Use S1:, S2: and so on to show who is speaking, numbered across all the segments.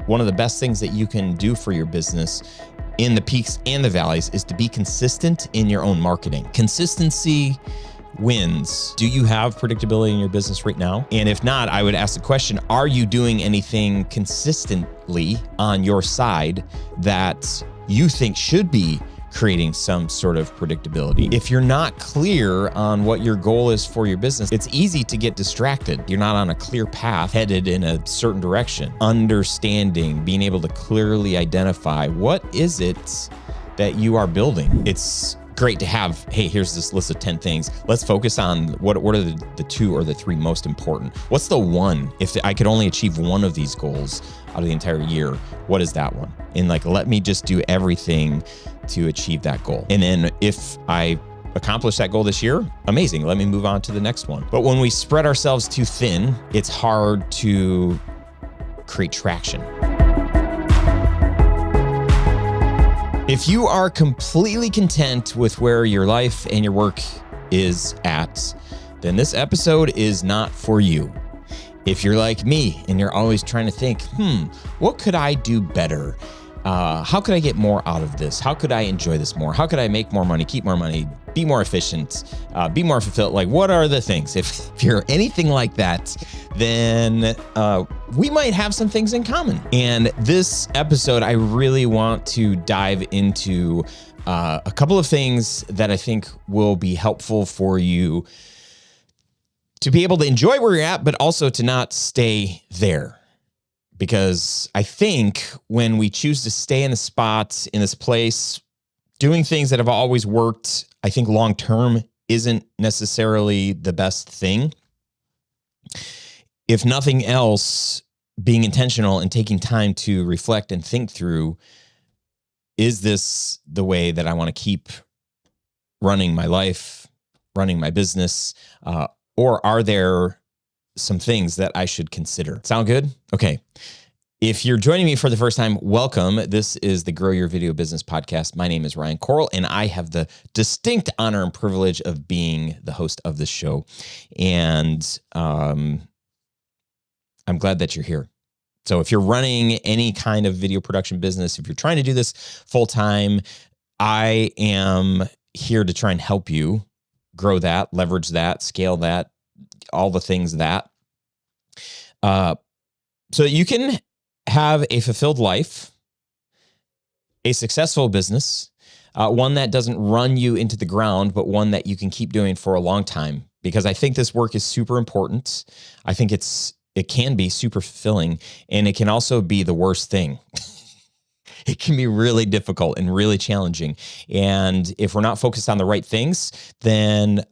S1: one of the best things that you can do for your business in the peaks and the valleys is to be consistent in your own marketing. Consistency wins. Do you have predictability in your business right now? And if not, I would ask the question, are you doing anything consistently on your side that you think should be creating some sort of predictability? If you're not clear on what your goal is for your business, it's easy to get distracted. You're not on a clear path headed in a certain direction. Understanding, being able to clearly identify what is it that you are building. It's great to have, hey, here's this list of 10 things. Let's focus on what are the 2 or the 3 most important. What's the one? If I could only achieve one of these goals out of the entire year, what is that one? And let me just do everything to achieve that goal. And then if I accomplish that goal this year, amazing. Let me move on to the next one. But when we spread ourselves too thin, it's hard to create traction. If you are completely content with where your life and your work is at, then this episode is not for you. If you're like me and you're always trying to think, what could I do better? How could I get more out of this? How could I enjoy this more? How could I make more money, keep more money, be more efficient, be more fulfilled? What are the things? If you're anything like that, then we might have some things in common. And this episode, I really want to dive into a couple of things that I think will be helpful for you to be able to enjoy where you're at, but also to not stay there. Because I think when we choose to stay in the spot, in this place, doing things that have always worked, I think long-term isn't necessarily the best thing. If nothing else, being intentional and taking time to reflect and think through, is this the way that I want to keep running my life, running my business, or are there some things that I should consider? Sound good? Okay. If you're joining me for the first time, welcome. This is the Grow Your Video Business podcast. My name is Ryan Coral, and I have the distinct honor and privilege of being the host of this show. And I'm glad that you're here. So if you're running any kind of video production business, if you're trying to do this full time, I am here to try and help you grow that, leverage that, scale that, all the things that, so that you can have a fulfilled life, a successful business, one that doesn't run you into the ground, but one that you can keep doing for a long time. Because I think this work is super important. I think it can be super fulfilling, and it can also be the worst thing. It can be really difficult and really challenging. And if we're not focused on the right things, then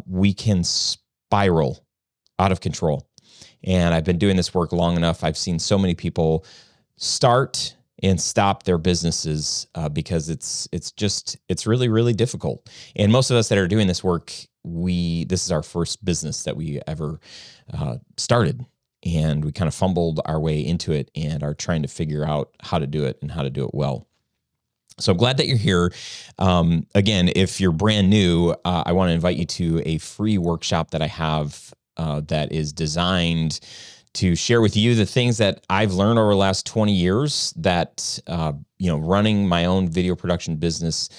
S1: we can spiral out of control. And I've been doing this work long enough. I've seen so many people start and stop their businesses because it's really, really difficult. And most of us that are doing this work, this is our first business that we ever started. And we kind of fumbled our way into it and are trying to figure out how to do it and how to do it well. So I'm glad that you're here. Again, if you're brand new, I want to invite you to a free workshop that I have that is designed to share with you the things that I've learned over the last 20 years that, running my own video production business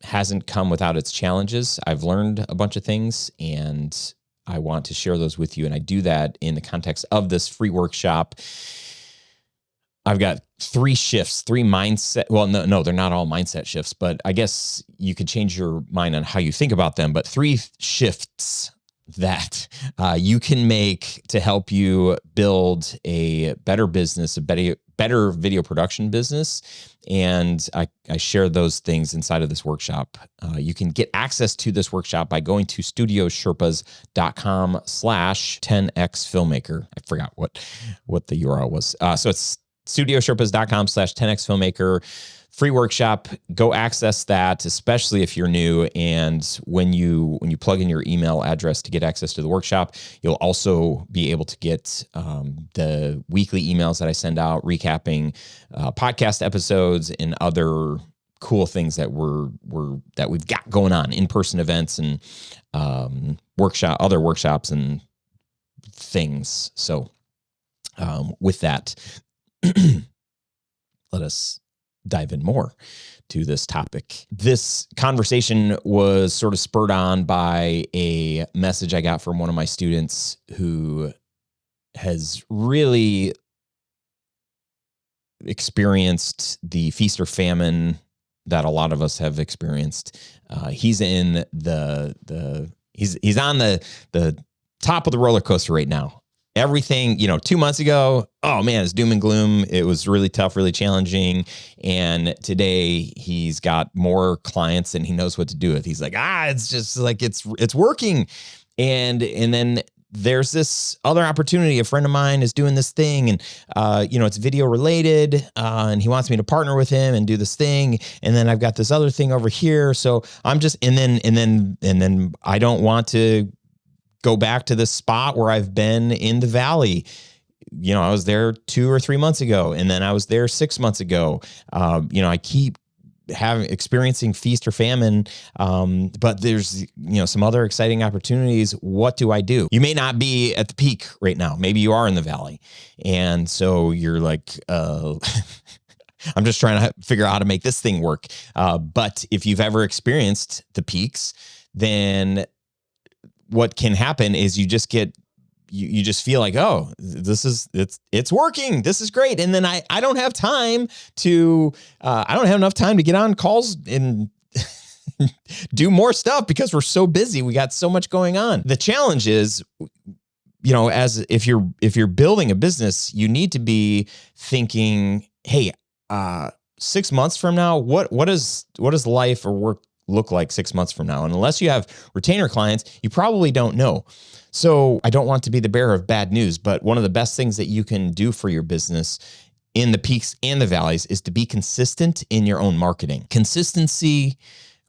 S1: hasn't come without its challenges. I've learned a bunch of things, and I want to share those with you. And I do that in the context of this free workshop. I've got 3 shifts, 3 mindset. Well, no, they're not all mindset shifts, but I guess you could change your mind on how you think about them. But 3 shifts that you can make to help you build a better business, a better video production business. And I share those things inside of this workshop. You can get access to this workshop by going to studiosherpas.com/10xfilmmaker. I forgot what the URL was. So it's studiosherpas.com/10xfilmmaker. Free workshop. Go access that, especially if you're new. And when you plug in your email address to get access to the workshop, you'll also be able to get the weekly emails that I send out, recapping podcast episodes and other cool things that we've got going on, in-person events and other workshops and things. So With that, let us dive in more to this topic. This conversation was sort of spurred on by a message I got from one of my students who has really experienced the feast or famine that a lot of us have experienced. He's in he's on the top of the roller coaster right now. Everything, 2 months ago, oh man, it's doom and gloom. It was really tough, really challenging. And today he's got more clients than he knows what to do with. He's like, it's just like, it's working. And then there's this other opportunity. A friend of mine is doing this thing and, it's video related, and he wants me to partner with him and do this thing. And then I've got this other thing over here. So I'm just, and then I don't want to go back to the spot where I've been in the valley. I was there 2 or 3 months ago, and then I was there 6 months ago. I keep experiencing feast or famine. But there's, some other exciting opportunities. What do I do? You may not be at the peak right now. Maybe you are in the valley. And so you're like, I'm just trying to figure out how to make this thing work. But if you've ever experienced the peaks, then what can happen is you just get, you just feel like, oh, it's working. This is great. And then I don't have time to, I don't have enough time to get on calls and do more stuff because we're so busy. We got so much going on. The challenge is, as if you're building a business, you need to be thinking, hey, 6 months from now, what does life or work look like 6 months from now? And unless you have retainer clients, you probably don't know. So I don't want to be the bearer of bad news, but one of the best things that you can do for your business in the peaks and the valleys is to be consistent in your own marketing. Consistency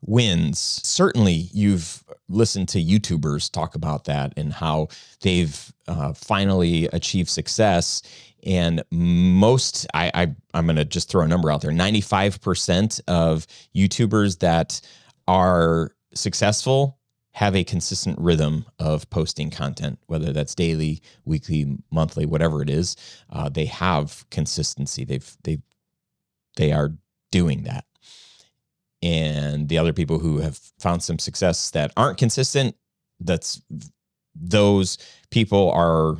S1: wins. Certainly you've listened to YouTubers talk about that and how they've finally achieved success. And most, I'm going to just throw a number out there, 95% of YouTubers that are successful have a consistent rhythm of posting content, whether that's daily, weekly, monthly, whatever it is. They have consistency. They are doing that. And the other people who have found some success that aren't consistent, those people are,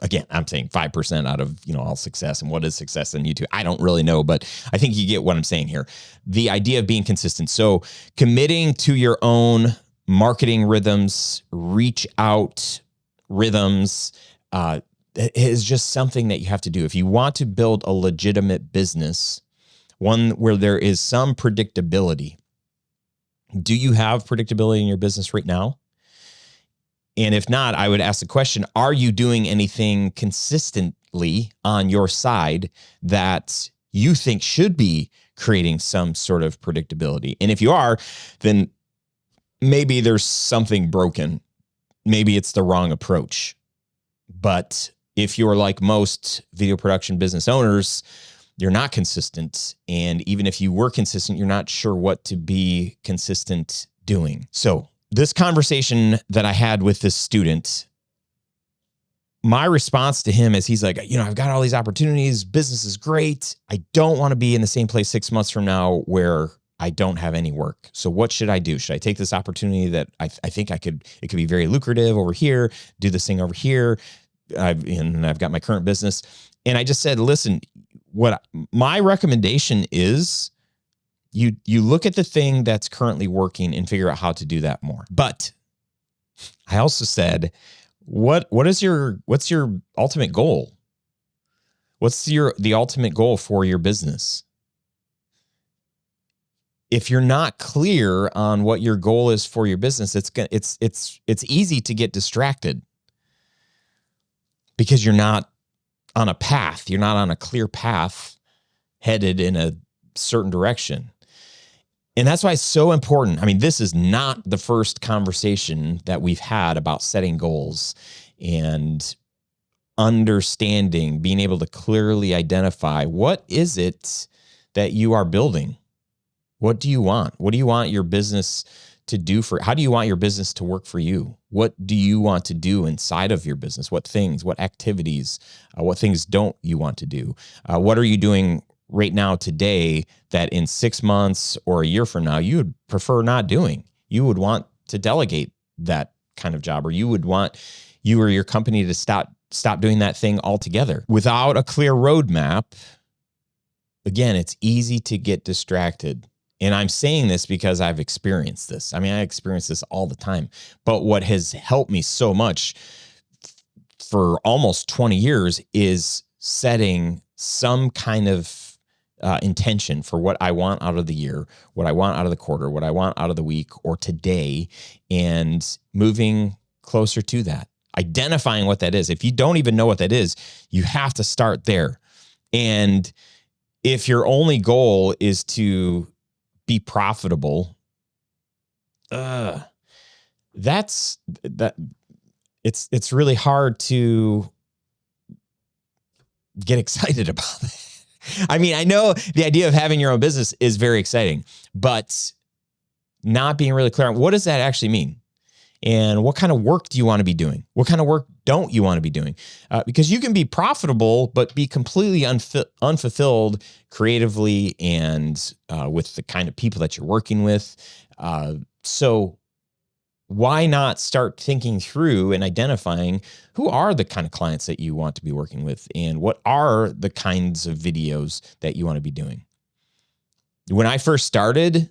S1: again, I'm saying 5% out of, all success. And what is success on YouTube? I don't really know, but I think you get what I'm saying here. The idea of being consistent. So committing to your own marketing rhythms, reach out rhythms, is just something that you have to do. If you want to build a legitimate business, one where there is some predictability. Do you have predictability in your business right now? And if not, I would ask the question, are you doing anything consistently on your side that you think should be creating some sort of predictability? And if you are, then maybe there's something broken. Maybe it's the wrong approach. But if you're like most video production business owners, you're not consistent. And even if you were consistent, you're not sure what to be consistent doing. So this conversation that I had with this student, my response to him is he's like, I've got all these opportunities. Business is great. I don't want to be in the same place 6 months from now where I don't have any work. So what should I do? Should I take this opportunity that I think it could be very lucrative over here, do this thing over here? I've got my current business. And I just said, listen, what my recommendation is, you look at the thing that's currently working and figure out how to do that more. But I also said, what's your ultimate goal? What's the ultimate goal for your business? If you're not clear on what your goal is for your business, it's easy to get distracted because you're not on a path. You're not on a clear path headed in a certain direction. And that's why it's so important. I mean, this is not the first conversation that we've had about setting goals and understanding, being able to clearly identify what is it that you are building? What do you want? What do you want your business to do how do you want your business to work for you? What do you want to do inside of your business? What things, what activities, what things don't you want to do? What are you doing right now today that in 6 months or a year from now, you would prefer not doing? You would want to delegate that kind of job, or you would want you or your company to stop doing that thing altogether. Without a clear roadmap, again, it's easy to get distracted. And I'm saying this because I've experienced this. I mean, I experience this all the time. But what has helped me so much for almost 20 years is setting some kind of intention for what I want out of the year, what I want out of the quarter, what I want out of the week or today, and moving closer to that. Identifying what that is. If you don't even know what that is, you have to start there. And if your only goal is to be profitable, it's really hard to get excited about that. I mean, I know the idea of having your own business is very exciting, but not being really clear on what does that actually mean? And what kind of work do you want to be doing? What kind of work don't you want to be doing? Because you can be profitable, but be completely unfulfilled creatively and with the kind of people that you're working with. So why not start thinking through and identifying who are the kind of clients that you want to be working with and what are the kinds of videos that you want to be doing? When I first started,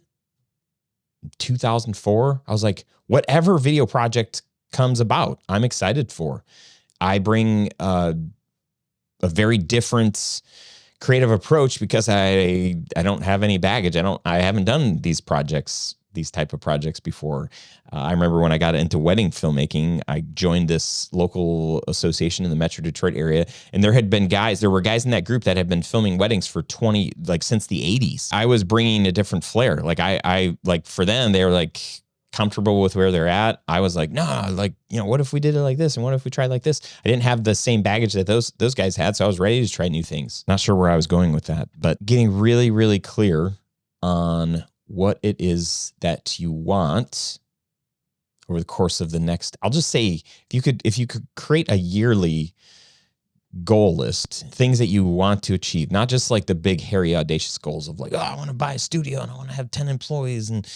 S1: 2004, I was like, whatever video project comes about, I'm excited for. I bring a very different creative approach because I don't have any baggage. I haven't done these type of projects before. I remember when I got into wedding filmmaking, I joined this local association in the Metro Detroit area, and there were guys in that group that had been filming weddings for since the 80s. I was bringing a different flair. Like I for them, they were like comfortable with where they're at. I was like, nah, what if we did it like this? And what if we tried like this? I didn't have the same baggage that those guys had. So I was ready to try new things. Not sure where I was going with that, but getting really, really clear on what it is that you want over the course of the next, I'll just say, if you could create a yearly goal list, things that you want to achieve, not just like the big, hairy, audacious goals of like, oh, I want to buy a studio and I want to have 10 employees and,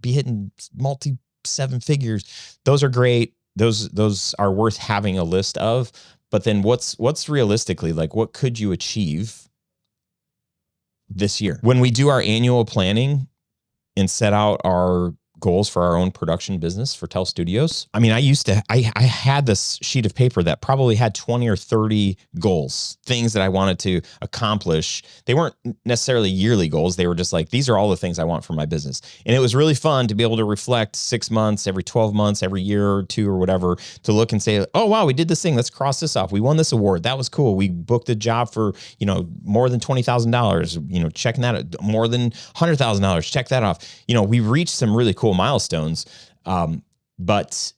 S1: be hitting multi-7 figures. Those are great. Those are worth having a list of. But then what's realistically, like, what could you achieve this year? When we do our annual planning and set out our goals for our own production business for Tell Studios. I mean, I had this sheet of paper that probably had 20 or 30 goals, things that I wanted to accomplish. They weren't necessarily yearly goals. They were just like, these are all the things I want for my business. And it was really fun to be able to reflect 6 months, every 12 months, every year or two or whatever, to look and say, oh, wow, we did this thing. Let's cross this off. We won this award. That was cool. We booked a job for, more than $20,000, checking that out, more than $100,000. Check that off. We reached some really cool milestones, but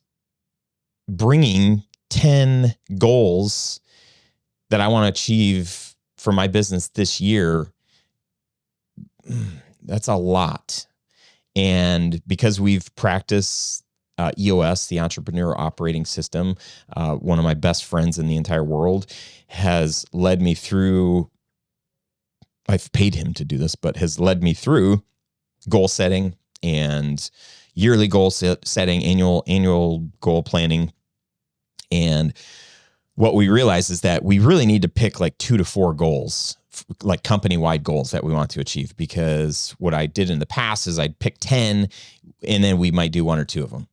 S1: bringing 10 goals that I want to achieve for my business this year, that's a lot. And because we've practiced EOS, the Entrepreneurial Operating System, one of my best friends in the entire world, has led me through, I've paid him to do this, but has led me through goal setting and yearly goal setting, annual goal planning. And what we realize is that we really need to pick like 2 to 4 goals, like company-wide goals that we want to achieve. Because what I did in the past is I'd pick 10 and then we might do 1 or 2 of them.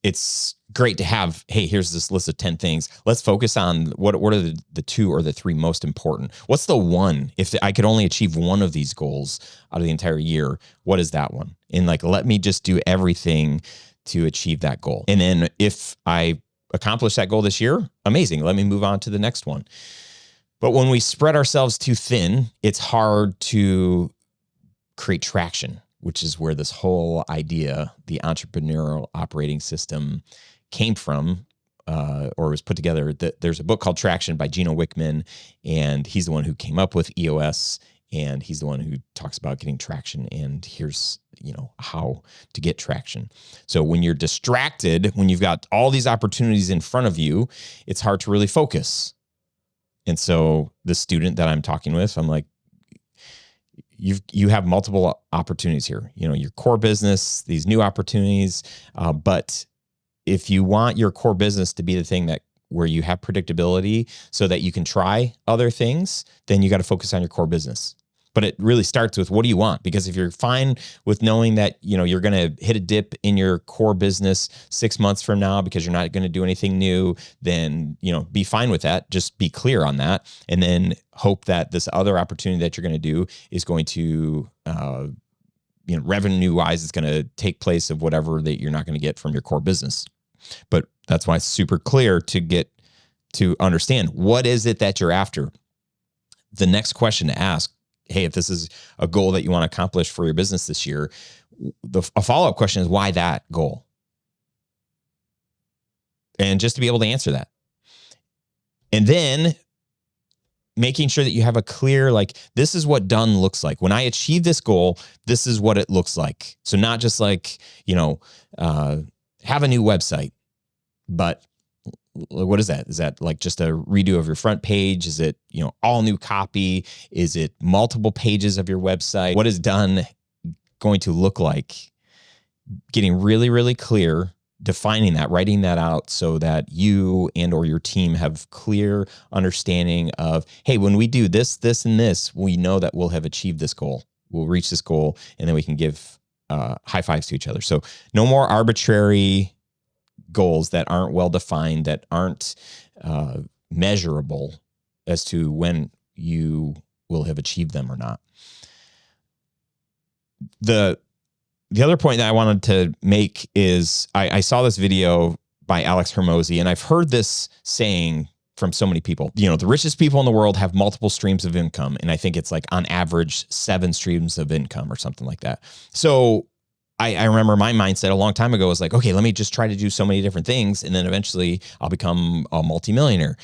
S1: It's great to have, hey, here's this list of 10 things. Let's focus on what are the 2 or the 3 most important. What's the one? If I could only achieve one of these goals out of the entire year, what is that one? And let me just do everything to achieve that goal. And then if I accomplish that goal this year, amazing. Let me move on to the next one. But when we spread ourselves too thin, it's hard to create traction, which is where this whole idea, the Entrepreneurial Operating System, came from, or was put together. There's a book called Traction by Gino Wickman, and he's the one who came up with EOS. And he's the one who talks about getting traction. And here's, how to get traction. So when you're distracted, when you've got all these opportunities in front of you, it's hard to really focus. And so the student that I'm talking with, I'm like, you have multiple opportunities here, your core business, these new opportunities. But if you want your core business to be the thing where you have predictability so that you can try other things, then you got to focus on your core business. But it really starts with, what do you want? Because if you're fine with knowing that, you're going to hit a dip in your core business 6 months from now because you're not going to do anything new, then, be fine with that. Just be clear on that. And then hope that this other opportunity that you're going to do is going to, revenue wise, it's going to take place of whatever that you're not going to get from your core business. But that's why it's super clear to get to understand, what is it that you're after? The next question to ask, hey, if this is a goal that you want to accomplish for your business this year, a follow-up question is, why that goal? And just to be able to answer that. And then making sure that you have a clear, this is what done looks like. When I achieve this goal, this is what it looks like. So not just have a new website, but what is that? Is that just a redo of your front page? Is it, all new copy? Is it multiple pages of your website? What is done going to look like? Getting really, really clear, defining that, writing that out so that you and or your team have clear understanding of, hey, when we do this, this, and this, we know that we'll have achieved this goal. We'll reach this goal, and then we can give high fives to each other. So no more arbitrary goals that aren't well defined, that aren't measurable as to when you will have achieved them or not. The other point that I wanted to make is I saw this video by Alex Hermosi, and I've heard this saying from so many people. The richest people in the world have multiple streams of income, and I think it's on average 7 streams of income or something like that. So I remember my mindset a long time ago was okay, let me just try to do so many different things, and then eventually I'll become a multimillionaire.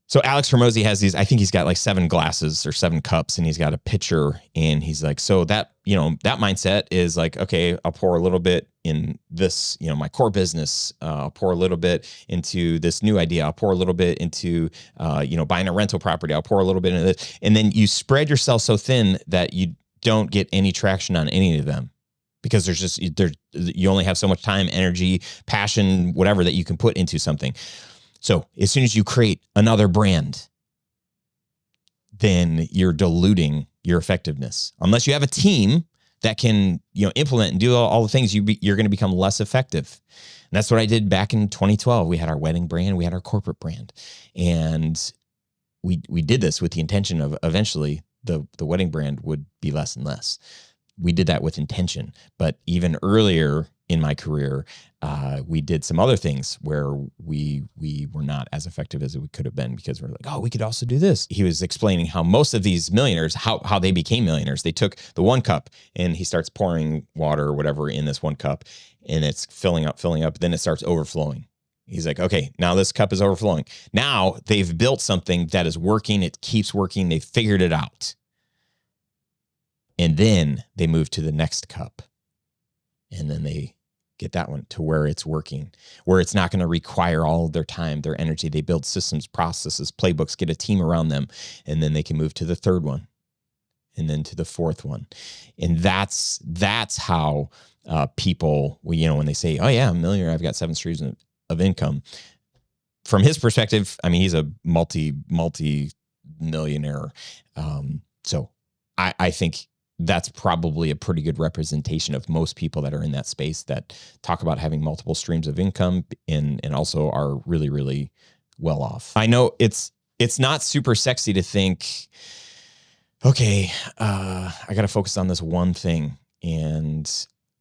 S1: So Alex Hermosi has these, I think he's got 7 glasses or 7 cups, and he's got a pitcher, and he's so that, that mindset is okay, I'll pour a little bit in this, my core business. I'll pour a little bit into this new idea. I'll pour a little bit into, buying a rental property. I'll pour a little bit into this. And then you spread yourself so thin that you don't get any traction on any of them. Because you only have so much time, energy, passion, whatever that you can put into something. So as soon as you create another brand, then you're diluting your effectiveness. Unless you have a team that can, implement and do all the things, you're going to become less effective. And that's what I did back in 2012. We had our wedding brand, we had our corporate brand, and we did this with the intention of eventually the wedding brand would be less and less. We did that with intention. But even earlier in my career, we did some other things where we were not as effective as we could have been, because we're we could also do this. He was explaining how most of these millionaires, how they became millionaires. They took the 1 cup, and he starts pouring water or whatever in this 1 cup, and it's filling up. Then it starts overflowing. He's okay, now this cup is overflowing. Now they've built something that is working. It keeps working. They figured it out. And then they move to the next cup, and then they get that one to where it's working, where it's not going to require all of their time, their energy. They build systems, processes, playbooks, get a team around them, and then they can move to the 3rd one, and then to the 4th one. And that's how people, when they say, oh yeah, I'm a millionaire, I've got 7 streams of income. From his perspective, I mean, he's a multi-millionaire. So I think that's probably a pretty good representation of most people that are in that space, that talk about having multiple streams of income and also are really, really well off. I know it's not super sexy to think, okay, I got to focus on this one thing. And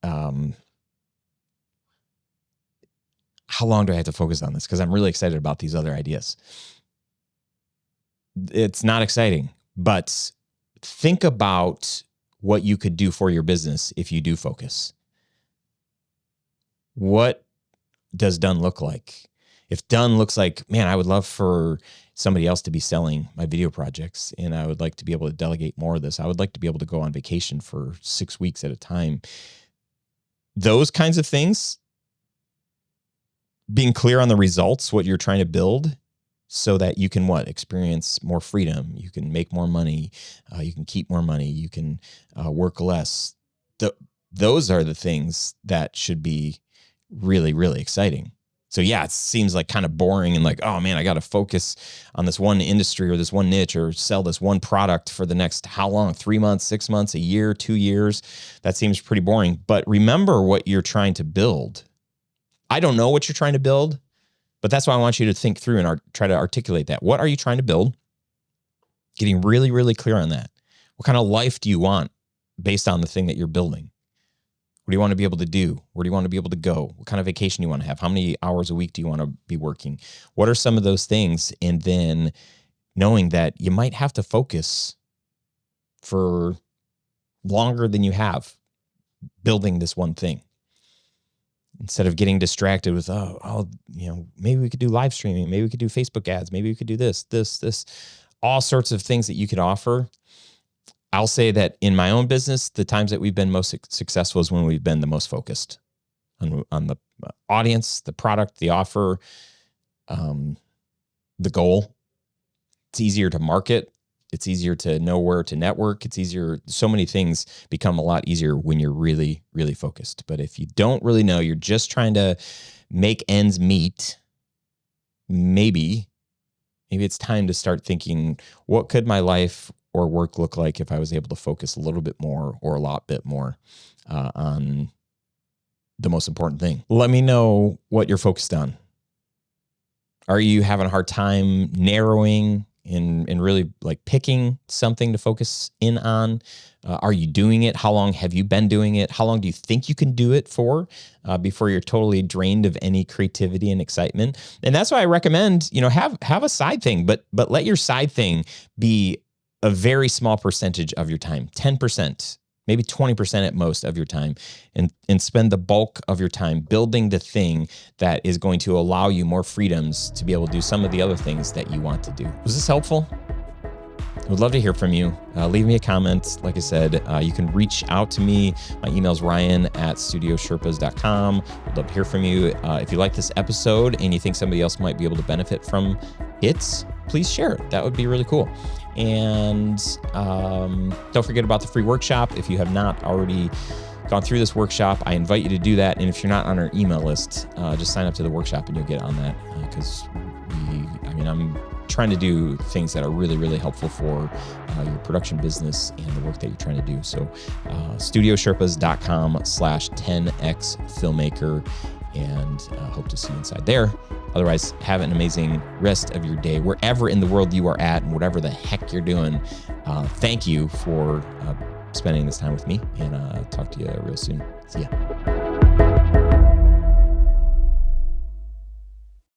S1: how long do I have to focus on this? Because I'm really excited about these other ideas. It's not exciting, but think about what you could do for your business if you do focus. What does done look like? If done looks like, man, I would love for somebody else to be selling my video projects, and I would like to be able to delegate more of this. I would like to be able to go on vacation for 6 weeks at a time. Those kinds of things, being clear on the results, what you're trying to build, so that you can experience more freedom. You can make more money. You can keep more money. You can work less. Those are the things that should be really, really exciting. So yeah, it seems like kind of boring and like, oh man, I got to focus on this one industry or this one niche or sell this one product for the next how long? 3 months, 6 months, a year, 2 years. That seems pretty boring. But remember what you're trying to build. I don't know what you're trying to build, but that's why I want you to think through and try to articulate that. What are you trying to build? Getting really, really clear on that. What kind of life do you want based on the thing that you're building? What do you want to be able to do? Where do you want to be able to go? What kind of vacation do you want to have? How many hours a week do you want to be working? What are some of those things? And then knowing that you might have to focus for longer than you have building this one thing. Instead of getting distracted with, maybe we could do live streaming. Maybe we could do Facebook ads. Maybe we could do this, all sorts of things that you could offer. I'll say that in my own business, the times that we've been most successful is when we've been the most focused on the audience, the product, the offer, the goal. It's easier to market. It's easier to know where to network. It's easier. So many things become a lot easier when you're really, really focused. But if you don't really know, you're just trying to make ends meet, maybe it's time to start thinking, what could my life or work look like if I was able to focus a little bit more or a lot bit more on the most important thing? Let me know what you're focused on. Are you having a hard time narrowing and really like picking something to focus in on? Are you doing it? How long have you been doing it? How long do you think you can do it for before you're totally drained of any creativity and excitement? And that's why I recommend, have a side thing, but let your side thing be a very small percentage of your time, 10%, maybe 20% at most of your time, and spend the bulk of your time building the thing that is going to allow you more freedoms to be able to do some of the other things that you want to do. Was this helpful? I would love to hear from you. Leave me a comment. Like I said, you can reach out to me. My email is ryan@studiosherpas.com. I'd love to hear from you. If you like this episode and you think somebody else might be able to benefit from it, please share it. That would be really cool. And don't forget about the free workshop. If you have not already gone through this workshop, I invite you to do that. And if you're not on our email list, just sign up to the workshop and you'll get on that. Because I'm trying to do things that are really, really helpful for your production business and the work that you're trying to do. So studiosherpas.com/10x filmmaker, and hope to see you inside there. Otherwise, have an amazing rest of your day, wherever in the world you are at and whatever the heck you're doing. Thank you for spending this time with me, and talk to you real soon. See ya.